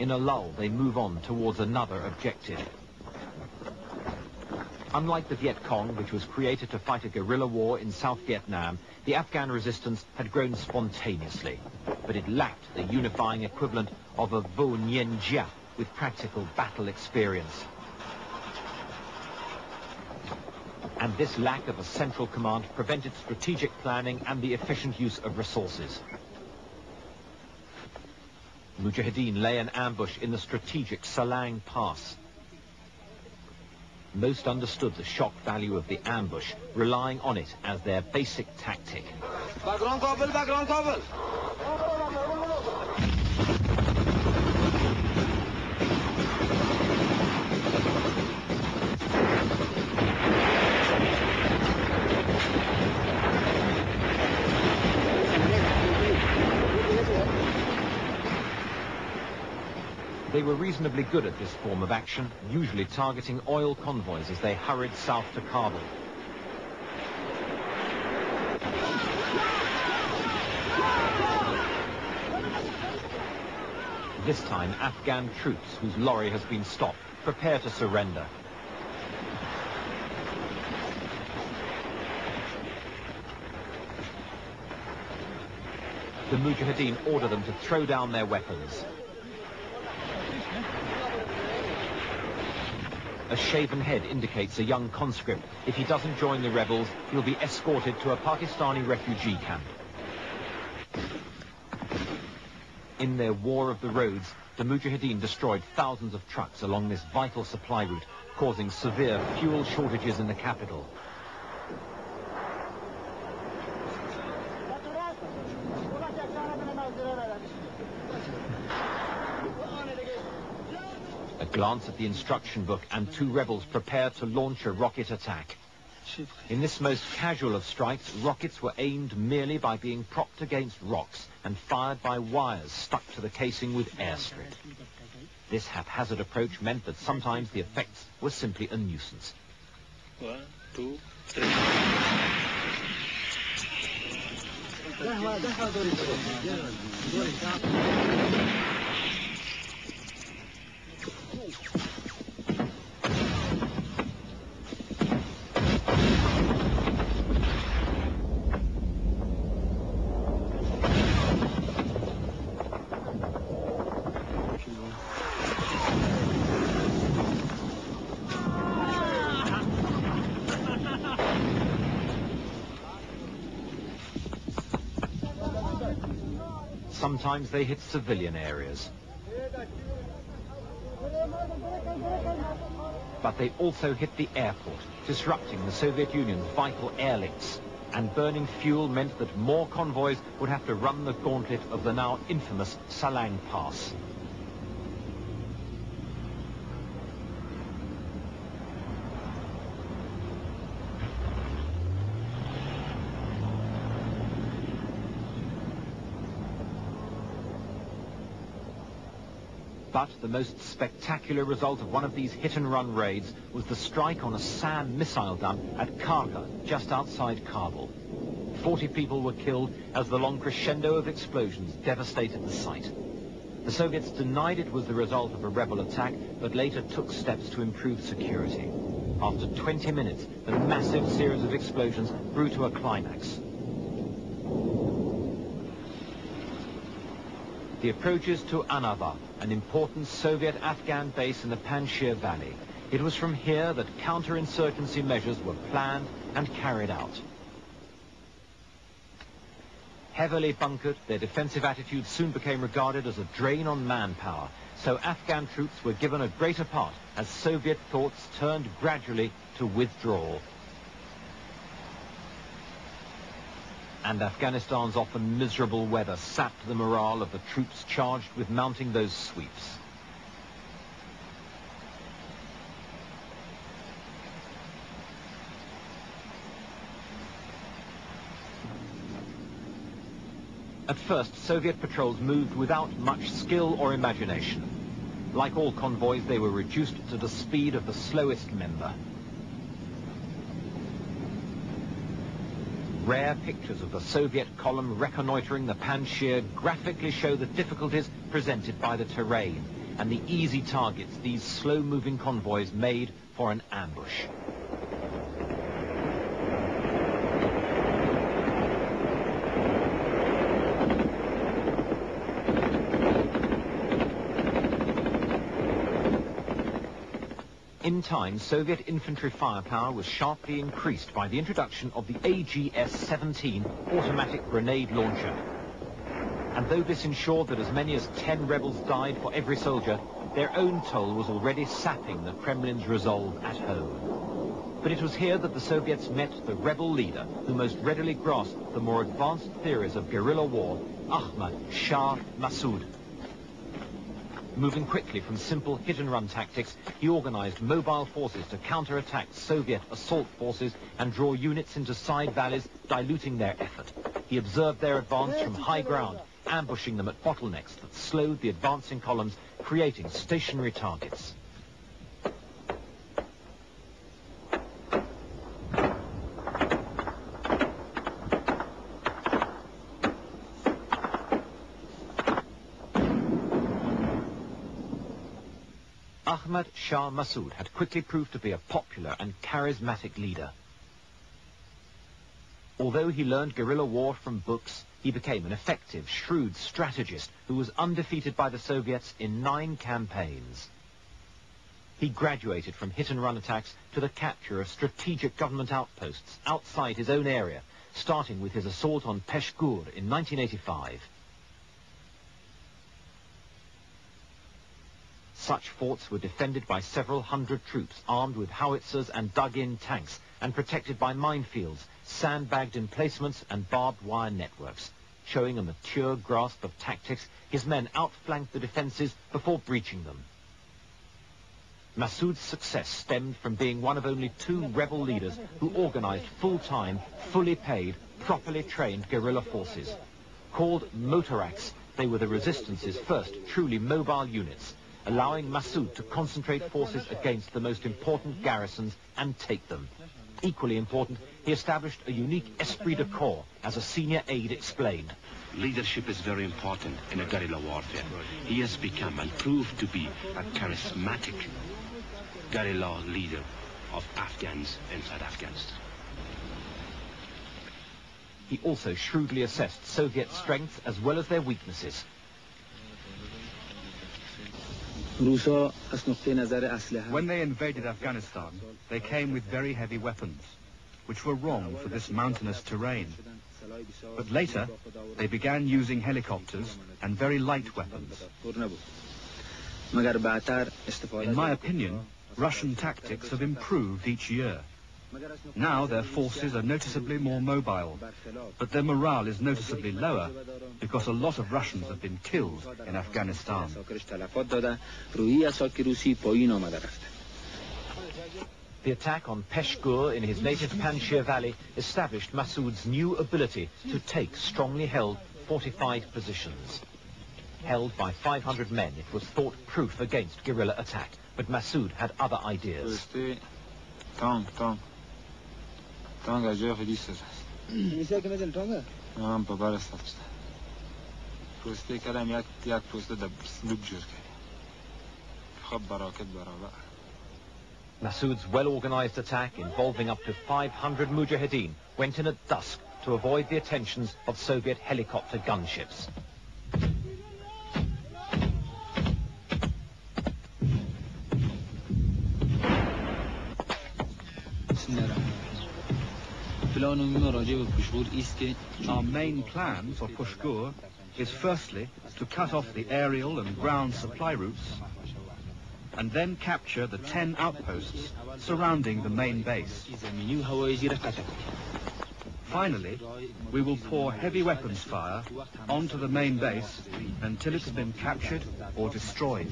In a lull, they move on towards another objective. Unlike the Viet Cong, which was created to fight a guerrilla war in South Vietnam, the Afghan resistance had grown spontaneously, but it lacked the unifying equivalent of a Vo Nguyen Gia with practical battle experience. And this lack of a central command prevented strategic planning and the efficient use of resources. Mujahideen lay an ambush in the strategic Salang Pass. Most understood the shock value of the ambush, relying on it as their basic tactic. Background cover. They were reasonably good at this form of action, usually targeting oil convoys as they hurried south to Kabul. This time, Afghan troops, whose lorry has been stopped, prepare to surrender. The Mujahideen order them to throw down their weapons. A shaven head indicates a young conscript. If he doesn't join the rebels, he'll be escorted to a Pakistani refugee camp. In their war of the roads, the Mujahideen destroyed thousands of trucks along this vital supply route, causing severe fuel shortages in the capital. A glance at the instruction book and two rebels prepare to launch a rocket attack. In this most casual of strikes, rockets were aimed merely by being propped against rocks and fired by wires stuck to the casing with airstrip. This haphazard approach meant that sometimes the effects were simply a nuisance. 1, 2, 3. Sometimes they hit civilian areas. But they also hit the airport, disrupting the Soviet Union's vital air links. And burning fuel meant that more convoys would have to run the gauntlet of the now infamous Salang Pass. But the most spectacular result of one of these hit-and-run raids was the strike on a SAM missile dump at Karga, just outside Kabul. 40 people were killed as the long crescendo of explosions devastated the site. The Soviets denied it was the result of a rebel attack, but later took steps to improve security. After 20 minutes, the massive series of explosions grew to a climax. The approaches to Annaba, an important Soviet-Afghan base in the Panjshir Valley. It was from here that counterinsurgency measures were planned and carried out. Heavily bunkered, their defensive attitude soon became regarded as a drain on manpower, so Afghan troops were given a greater part as Soviet thoughts turned gradually to withdrawal. And Afghanistan's often miserable weather sapped the morale of the troops charged with mounting those sweeps. At first, Soviet patrols moved without much skill or imagination. Like all convoys, they were reduced to the speed of the slowest member. Rare pictures of the Soviet column reconnoitering the Panjshir graphically show the difficulties presented by the terrain and the easy targets these slow-moving convoys made for an ambush. In time, Soviet infantry firepower was sharply increased by the introduction of the AGS-17 automatic grenade launcher. And though this ensured that as many as 10 rebels died for every soldier, their own toll was already sapping the Kremlin's resolve at home. But it was here that the Soviets met the rebel leader who most readily grasped the more advanced theories of guerrilla war, Ahmad Shah Massoud. Moving quickly from simple hit-and-run tactics, he organized mobile forces to counterattack Soviet assault forces and draw units into side valleys, diluting their effort. He observed their advance from high ground, ambushing them at bottlenecks that slowed the advancing columns, creating stationary targets. Ahmad Shah Massoud had quickly proved to be a popular and charismatic leader. Although he learned guerrilla war from books, he became an effective, shrewd strategist who was undefeated by the Soviets in 9 campaigns. He graduated from hit-and-run attacks to the capture of strategic government outposts outside his own area, starting with his assault on Peshgur in 1985. Such forts were defended by several hundred troops armed with howitzers and dug-in tanks and protected by minefields, sandbagged emplacements and barbed wire networks. Showing a mature grasp of tactics, his men outflanked the defenses before breaching them. Massoud's success stemmed from being one of only 2 rebel leaders who organized full-time, fully paid, properly trained guerrilla forces. Called motoraks, they were the resistance's first truly mobile units, allowing Massoud to concentrate forces against the most important garrisons and take them. Equally important, he established a unique esprit de corps, as a senior aide explained. Leadership is very important in a guerrilla warfare. He has become and proved to be a charismatic guerrilla leader of Afghans inside Afghanistan. He also shrewdly assessed Soviet strengths as well as their weaknesses. When they invaded Afghanistan, they came with very heavy weapons, which were wrong for this mountainous terrain. But later, they began using helicopters and very light weapons. In my opinion, Russian tactics have improved each year. Now their forces are noticeably more mobile, but their morale is noticeably lower because a lot of Russians have been killed in Afghanistan. The attack on Peshgur in his native Panjshir Valley established Massoud's new ability to take strongly held fortified positions. Held by 500 men, it was thought proof against guerrilla attack, but Massoud had other ideas. Massoud's well-organized attack, involving up to 500 mujahideen, went in at dusk to avoid the attentions of Soviet helicopter gunships. Our main plan for Peshgur is firstly to cut off the aerial and ground supply routes and then capture the 10 outposts surrounding the main base. Finally, we will pour heavy weapons fire onto the main base until it's been captured or destroyed.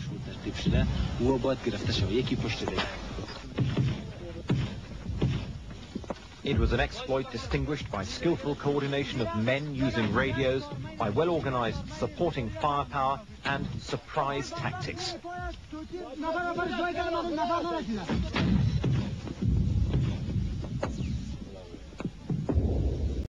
It was an exploit distinguished by skillful coordination of men using radios, by well-organized supporting firepower, and surprise tactics.